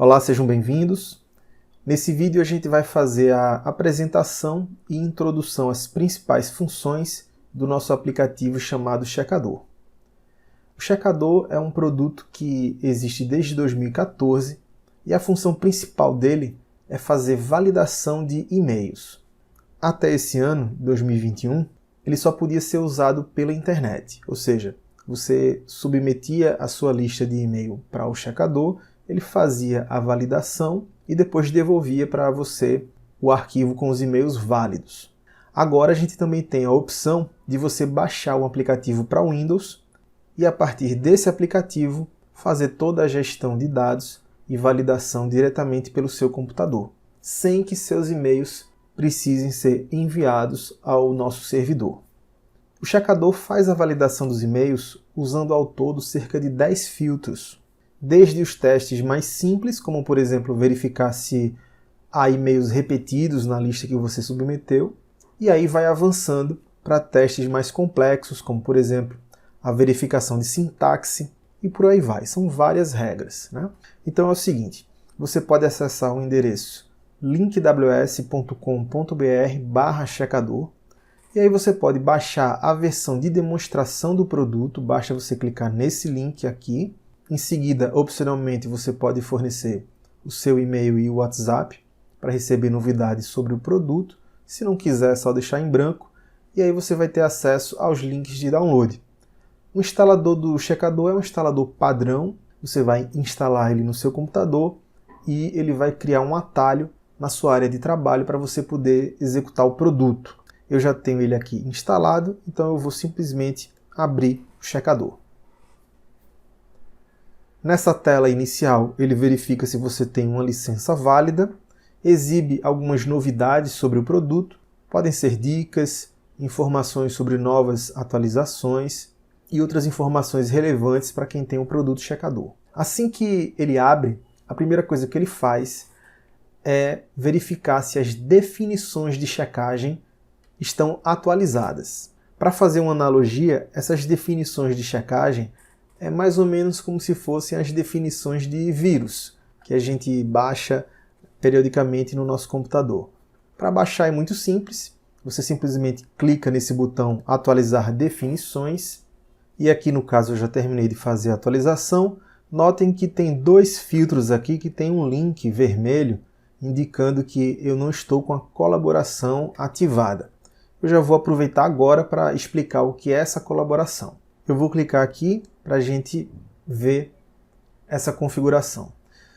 Olá, sejam bem-vindos. Nesse vídeo a gente vai fazer a apresentação e introdução às principais funções do nosso aplicativo chamado Checador. O Checador é um produto que existe desde 2014 e a função principal dele é fazer validação de e-mails. Até esse ano, 2021, ele só podia ser usado pela internet, ou seja, você submetia a sua lista de e-mail para o Checador, ele fazia a validação e depois devolvia para você o arquivo com os e-mails válidos. Agora a gente também tem a opção de você baixar o aplicativo para Windows e a partir desse aplicativo fazer toda a gestão de dados e validação diretamente pelo seu computador, sem que seus e-mails precisem ser enviados ao nosso servidor. O Checador faz a validação dos e-mails usando ao todo cerca de 10 filtros, desde os testes mais simples, como por exemplo verificar se há e-mails repetidos na lista que você submeteu, e aí vai avançando para testes mais complexos, como por exemplo a verificação de sintaxe, e por aí vai. São várias regras, né? Então é o seguinte, você pode acessar o endereço linkwс.com.br/checador, e aí você pode baixar a versão de demonstração do produto, basta você clicar nesse link aqui. Em seguida, opcionalmente, você pode fornecer o seu e-mail e o WhatsApp para receber novidades sobre o produto. Se não quiser, é só deixar em branco, e aí você vai ter acesso aos links de download. O instalador do Checador é um instalador padrão, você vai instalar ele no seu computador e ele vai criar um atalho na sua área de trabalho para você poder executar o produto. Eu já tenho ele aqui instalado, então eu vou simplesmente abrir o Checador. Nessa tela inicial, ele verifica se você tem uma licença válida, exibe algumas novidades sobre o produto, podem ser dicas, informações sobre novas atualizações e outras informações relevantes para quem tem o produto Checador. Assim que ele abre, a primeira coisa que ele faz é verificar se as definições de checagem estão atualizadas. Para fazer uma analogia, essas definições de checagem é mais ou menos como se fossem as definições de vírus, que a gente baixa periodicamente no nosso computador. Para baixar é muito simples, você simplesmente clica nesse botão atualizar definições, e aqui no caso eu já terminei de fazer a atualização. Notem que tem dois filtros aqui que tem um link vermelho indicando que eu não estou com a colaboração ativada. Eu já vou aproveitar agora para explicar o que é essa colaboração. Eu vou clicar aqui para a gente ver essa configuração.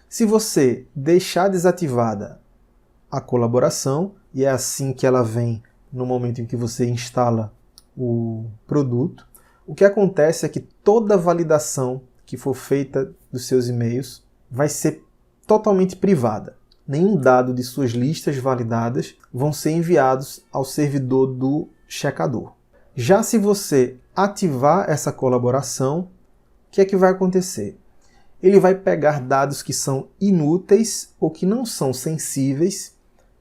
Se você deixar desativada a colaboração, e é assim que ela vem no momento em que você instala o produto, o que acontece é que toda validação que for feita dos seus e-mails vai ser totalmente privada. Nenhum dado de suas listas validadas vão ser enviados ao servidor do Checador. Já se você ativar essa colaboração, o que é que vai acontecer? Ele vai pegar dados que são inúteis ou que não são sensíveis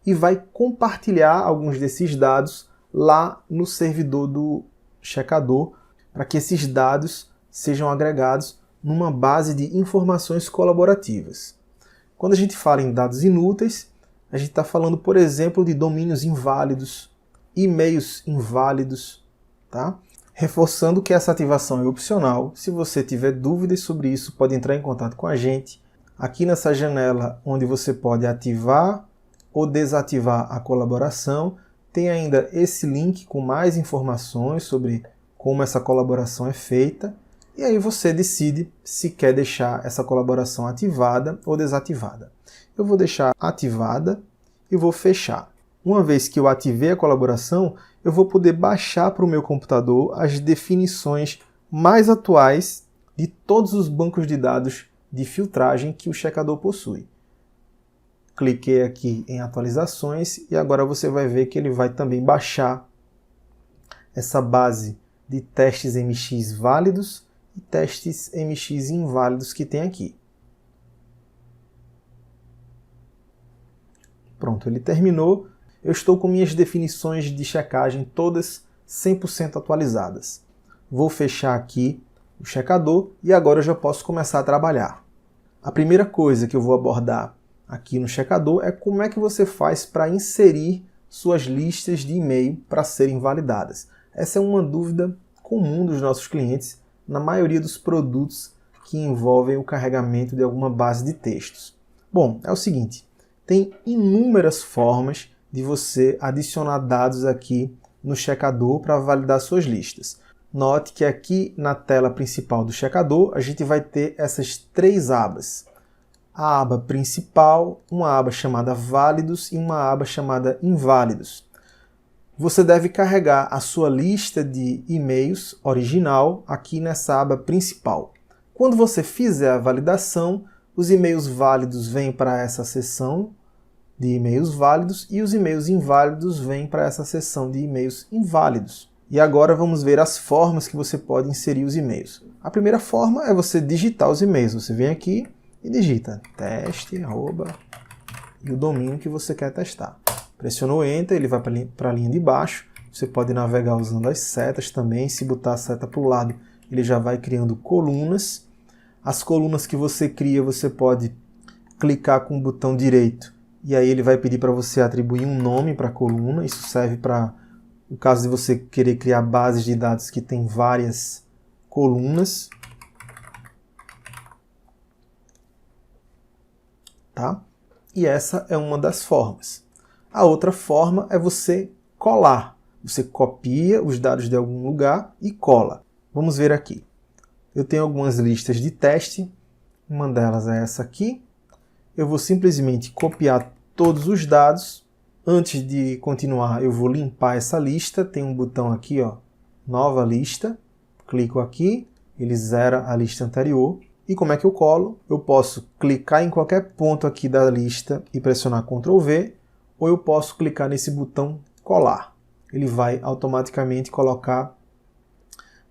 e vai compartilhar alguns desses dados lá no servidor do Checador para que esses dados sejam agregados numa base de informações colaborativas. Quando a gente fala em dados inúteis, a gente está falando, por exemplo, de domínios inválidos, e-mails inválidos, tá? Reforçando que essa ativação é opcional. Se você tiver dúvidas sobre isso, pode entrar em contato com a gente. Aqui nessa janela, onde você pode ativar ou desativar a colaboração, tem ainda esse link com mais informações sobre como essa colaboração é feita. E aí você decide se quer deixar essa colaboração ativada ou desativada. Eu vou deixar ativada e vou fechar. Uma vez que eu ativei a colaboração, eu vou poder baixar para o meu computador as definições mais atuais de todos os bancos de dados de filtragem que o Checador possui. Cliquei aqui em atualizações e agora você vai ver que ele vai também baixar essa base de testes MX válidos e testes MX inválidos que tem aqui. Pronto, ele terminou. Eu estou com minhas definições de checagem todas 100% atualizadas. Vou fechar aqui o Checador e agora eu já posso começar a trabalhar. A primeira coisa que eu vou abordar aqui no checador é como é que você faz para inserir suas listas de e-mail para serem validadas. Essa é uma dúvida comum dos nossos clientes na maioria dos produtos que envolvem o carregamento de alguma base de textos. Bom, é o seguinte, tem inúmeras formas de você adicionar dados aqui no checador para validar suas listas. Note que aqui na tela principal do checador a gente vai ter essas três abas. A aba principal, uma aba chamada Válidos e uma aba chamada Inválidos. Você deve carregar a sua lista de e-mails original aqui nessa aba principal. Quando você fizer a validação, os e-mails válidos vêm para essa seção de e-mails válidos e os e-mails inválidos vêm para essa seção de e-mails inválidos. E agora vamos ver as formas que você pode inserir os e-mails. A primeira forma é você digitar os e-mails. Você vem aqui e digita teste, e o domínio que você quer testar. Pressionou Enter, ele vai para a linha de baixo. Você pode navegar usando as setas também. Se botar a seta para o lado, ele já vai criando colunas. As colunas que você cria, você pode clicar com o botão direito e aí ele vai pedir para você atribuir um nome para a coluna. Isso serve para o caso de você querer criar bases de dados que tem várias colunas. Tá? E essa é uma das formas. A outra forma é você colar. Você copia os dados de algum lugar e cola. Vamos ver aqui. Eu tenho algumas listas de teste. Uma delas é essa aqui. Eu vou simplesmente copiar todos os dados. Antes de continuar, eu vou limpar essa lista. Tem um botão aqui, ó, nova lista. Clico aqui, ele zera a lista anterior. E como é que eu colo? Eu posso clicar em qualquer ponto aqui da lista e pressionar Ctrl V, ou eu posso clicar nesse botão colar. Ele vai automaticamente colocar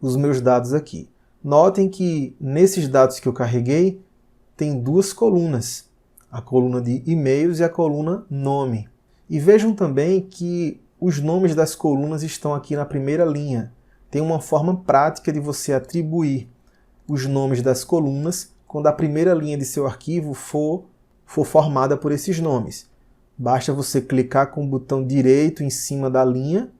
os meus dados aqui. Notem que nesses dados que eu carreguei, tem duas colunas. A coluna de e-mails e a coluna nome. E vejam também que os nomes das colunas estão aqui na primeira linha. Tem uma forma prática de você atribuir os nomes das colunas quando a primeira linha de seu arquivo for formada por esses nomes. Basta você clicar com o botão direito em cima da linha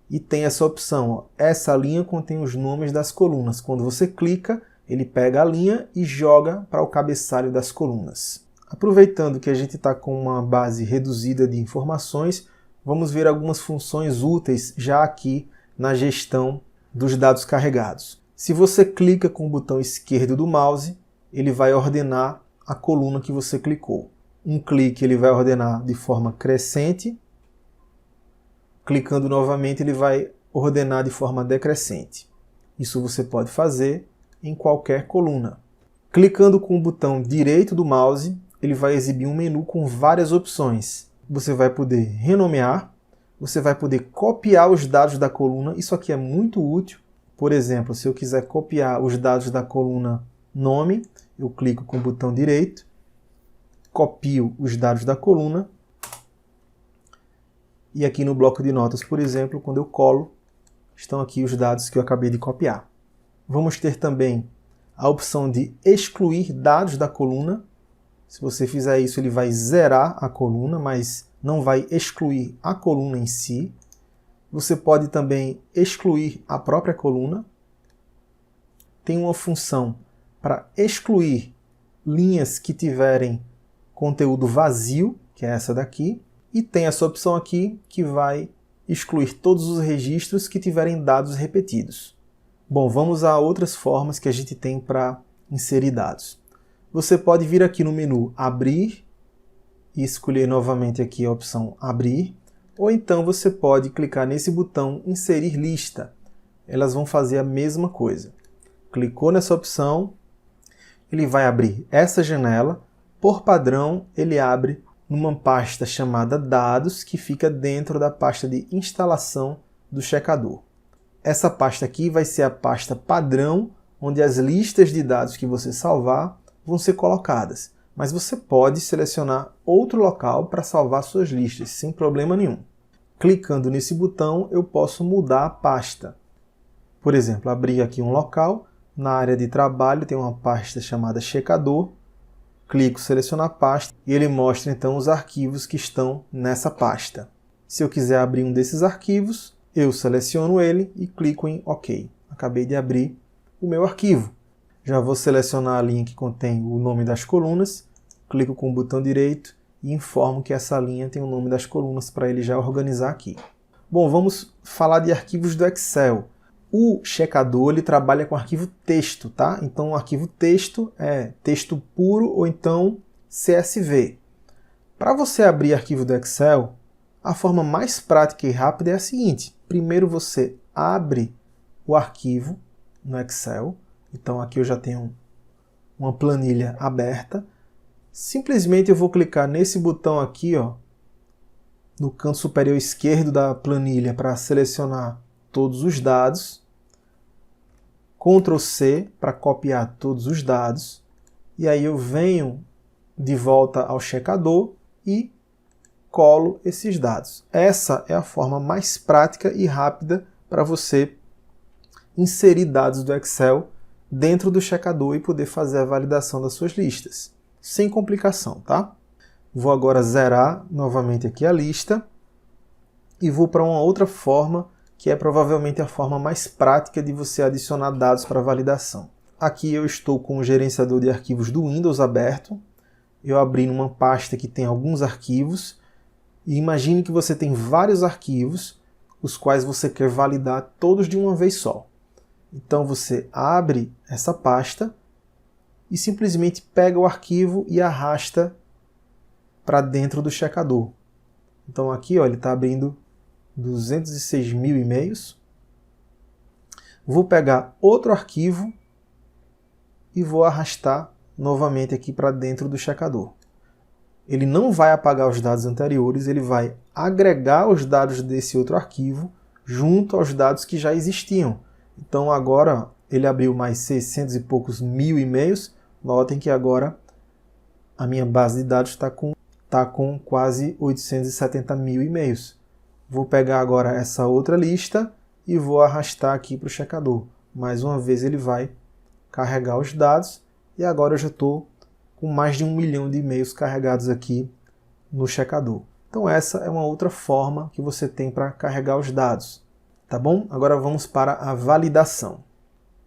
e tem essa opção. Ó, essa linha contém os nomes das colunas. Quando você clica, ele pega a linha e joga para o cabeçalho das colunas. Aproveitando que a gente está com uma base reduzida de informações, vamos ver algumas funções úteis já aqui na gestão dos dados carregados. Se você clica com o botão esquerdo do mouse, ele vai ordenar a coluna que você clicou. Um clique ele vai ordenar de forma crescente, clicando novamente ele vai ordenar de forma decrescente. Isso você pode fazer em qualquer coluna. Clicando com o botão direito do mouse, ele vai exibir um menu com várias opções. Você vai poder renomear, você vai poder copiar os dados da coluna. Isso aqui é muito útil. Por exemplo, se eu quiser copiar os dados da coluna nome, eu clico com o botão direito, copio os dados da coluna. E aqui no bloco de notas, por exemplo, quando eu colo, estão aqui os dados que eu acabei de copiar. Vamos ter também a opção de excluir dados da coluna. Se você fizer isso, ele vai zerar a coluna, mas não vai excluir a coluna em si. Você pode também excluir a própria coluna. Tem uma função para excluir linhas que tiverem conteúdo vazio, que é essa daqui. E tem essa opção aqui que vai excluir todos os registros que tiverem dados repetidos. Bom, vamos a outras formas que a gente tem para inserir dados. Você pode vir aqui no menu Abrir e escolher novamente aqui a opção Abrir, ou então você pode clicar nesse botão Inserir lista. Elas vão fazer a mesma coisa. Clicou nessa opção, ele vai abrir essa janela. Por padrão, ele abre numa pasta chamada Dados, que fica dentro da pasta de instalação do checador. Essa pasta aqui vai ser a pasta padrão, onde as listas de dados que você salvar vão ser colocadas. Mas você pode selecionar outro local para salvar suas listas, sem problema nenhum. Clicando nesse botão, eu posso mudar a pasta. Por exemplo, abrir aqui um local, na área de trabalho tem uma pasta chamada checador. clico selecionar pasta e ele mostra então os arquivos que estão nessa pasta. Se eu quiser abrir um desses arquivos, eu seleciono ele e clico em OK. Acabei de abrir o meu arquivo. Já vou selecionar a linha que contém o nome das colunas, clico com o botão direito e informo que essa linha tem o nome das colunas para ele já organizar aqui. Bom, vamos falar de arquivos do Excel. O checador ele trabalha com arquivo texto, tá? Então o arquivo texto é texto puro ou então CSV. Para você abrir arquivo do Excel, a forma mais prática e rápida é a seguinte. Primeiro você abre o arquivo no Excel. Então aqui eu já tenho uma planilha aberta. Simplesmente eu vou clicar nesse botão aqui, ó, no canto superior esquerdo da planilha para selecionar todos os dados. Ctrl C para copiar todos os dados. E aí eu venho de volta ao checador e colo esses dados. Essa é a forma mais prática e rápida para você inserir dados do Excel dentro do checador e poder fazer a validação das suas listas. Sem complicação, tá? Vou agora zerar novamente aqui a lista e vou para uma outra forma que é provavelmente a forma mais prática de você adicionar dados para validação. Aqui eu estou com o gerenciador de arquivos do Windows aberto. Eu abri numa pasta que tem alguns arquivos. E imagine que você tem vários arquivos, os quais você quer validar todos de uma vez só. Então você abre essa pasta e simplesmente pega o arquivo e arrasta para dentro do checador. Então aqui ó, ele está abrindo 206 mil e-mails. Vou pegar outro arquivo e vou arrastar novamente aqui para dentro do checador. Ele não vai apagar os dados anteriores, ele vai agregar os dados desse outro arquivo junto aos dados que já existiam. Então agora ele abriu mais 600 e poucos mil e-mails. Notem que agora a minha base de dados está com quase 870 mil e-mails. Vou pegar agora essa outra lista e vou arrastar aqui para o checador. Mais uma vez ele vai carregar os dados e agora eu já estou com mais de 1 milhão de e-mails carregados aqui no checador. Então essa é uma outra forma que você tem para carregar os dados. Tá bom? Agora vamos para a validação.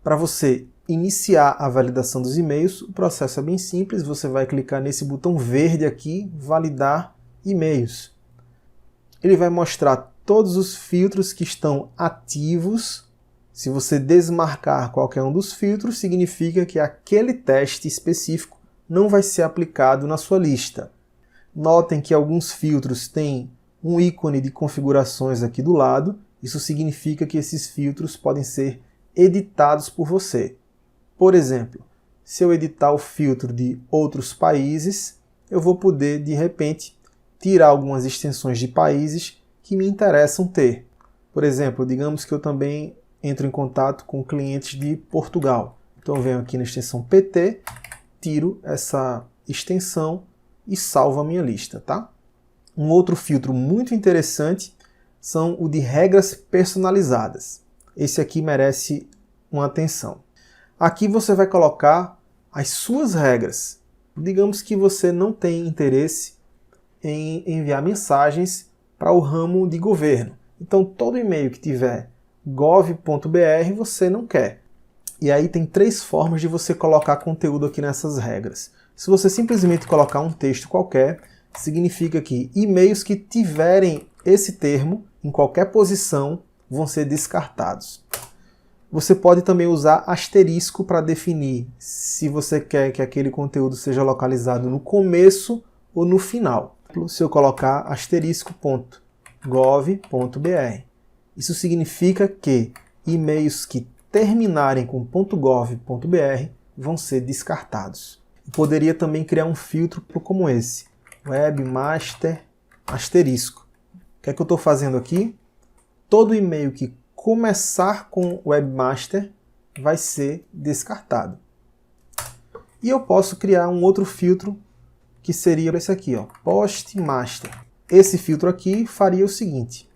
Para você iniciar a validação dos e-mails, o processo é bem simples. Você vai clicar nesse botão verde aqui, validar e-mails. Ele vai mostrar todos os filtros que estão ativos. Se você desmarcar qualquer um dos filtros, significa que aquele teste específico não vai ser aplicado na sua lista. Notem que alguns filtros têm um ícone de configurações aqui do lado. Isso significa que esses filtros podem ser editados por você. Por exemplo, se eu editar o filtro de outros países, eu vou poder, de repente, tirar algumas extensões de países que me interessam ter. Por exemplo, digamos que eu também entro em contato com clientes de Portugal. Então eu venho aqui na extensão PT, tiro essa extensão e salvo a minha lista, tá? Um outro filtro muito interessante são o de regras personalizadas. Esse aqui merece uma atenção. Aqui você vai colocar as suas regras. Digamos que você não tem interesse em enviar mensagens para o ramo de governo. Então todo e-mail que tiver gov.br você não quer. E aí tem 3 formas de você colocar conteúdo aqui nessas regras. Se você simplesmente colocar um texto qualquer, significa que e-mails que tiverem esse termo em qualquer posição vão ser descartados. Você pode também usar asterisco para definir se você quer que aquele conteúdo seja localizado no começo ou no final. Se eu colocar asterisco.gov.br, isso significa que e-mails que terminarem com .gov.br vão ser descartados. Eu poderia também criar um filtro como esse, webmaster asterisco. O que é que eu estou fazendo aqui? Todo e-mail que começar com webmaster vai ser descartado. E eu posso criar um outro filtro que seria esse aqui, ó, postmaster. Esse filtro aqui faria o seguinte: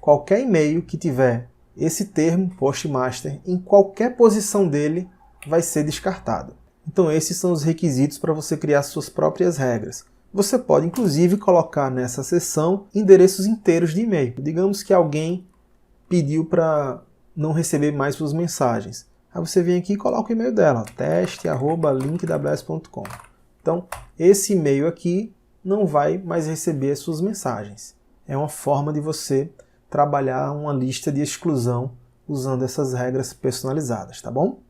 qualquer e-mail que tiver esse termo postmaster em qualquer posição dele vai ser descartado. Então esses são os requisitos para você criar suas próprias regras. Você pode inclusive colocar nessa seção endereços inteiros de e-mail. Digamos que alguém pediu para não receber mais suas mensagens. Aí você vem aqui e coloca o e-mail dela, teste@linkaws.com. Então esse e-mail aqui não vai mais receber as suas mensagens. É uma forma de você trabalhar uma lista de exclusão usando essas regras personalizadas, tá bom?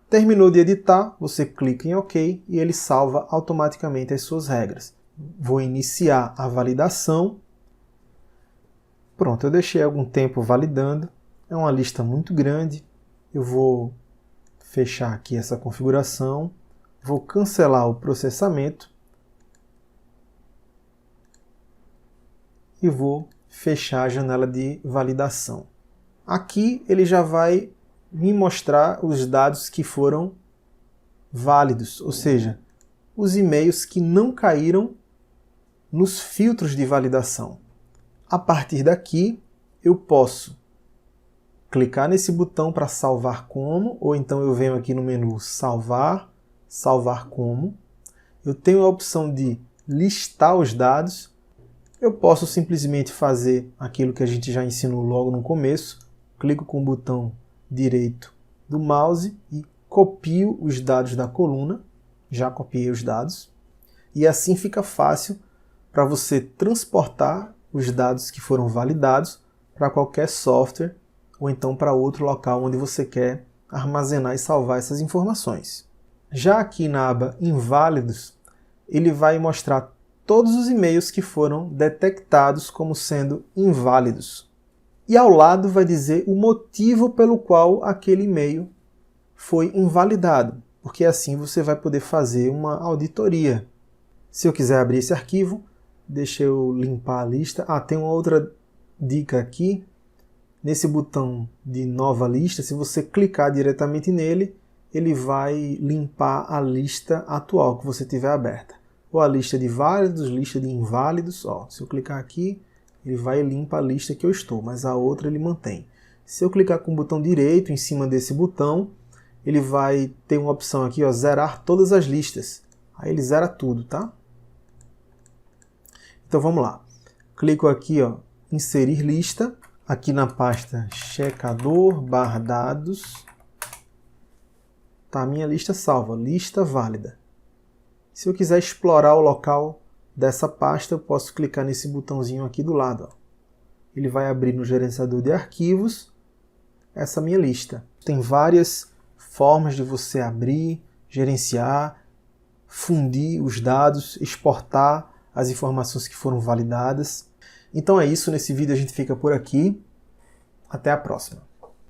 Terminou de editar, você clica em OK e ele salva automaticamente as suas regras. Vou iniciar a validação. Pronto, eu deixei algum tempo validando. É uma lista muito grande. Eu vou fechar aqui essa configuração. Vou cancelar o processamento. E vou fechar a janela de validação. Aqui ele já vai me mostrar os dados que foram válidos, ou seja, os e-mails que não caíram nos filtros de validação. A partir daqui, eu posso clicar nesse botão para salvar como, ou então eu venho aqui no menu salvar, salvar como. Eu tenho a opção de listar os dados. Eu posso simplesmente fazer aquilo que a gente já ensinou logo no começo. Clico com o botão direito do mouse e copio os dados da coluna. Já copiei os dados. E assim fica fácil para você transportar os dados que foram validados para qualquer software ou então para outro local onde você quer armazenar e salvar essas informações. Já aqui na aba Inválidos, ele vai mostrar todos os e-mails que foram detectados como sendo inválidos. E ao lado vai dizer o motivo pelo qual aquele e-mail foi invalidado, porque assim você vai poder fazer uma auditoria. Se eu quiser abrir esse arquivo, deixa eu limpar a lista. Tem uma outra dica aqui. Nesse botão de nova lista, se você clicar diretamente nele, ele vai limpar a lista atual que você tiver aberta. Ou a lista de válidos, lista de inválidos. Se eu clicar aqui, ele vai e limpa a lista que eu estou, mas a outra ele mantém. Se eu clicar com o botão direito em cima desse botão, ele vai ter uma opção aqui, zerar todas as listas. Aí ele zera tudo, tá? Então vamos lá. Clico aqui, inserir lista. Aqui na pasta checador/dados, tá a minha lista salva, lista válida. Se eu quiser explorar o local dessa pasta, eu posso clicar nesse botãozinho aqui do lado. Ele vai abrir no gerenciador de arquivos essa minha lista. Tem várias formas de você abrir, gerenciar, fundir os dados, exportar as informações que foram validadas. Então é isso, nesse vídeo a gente fica por aqui. Até a próxima.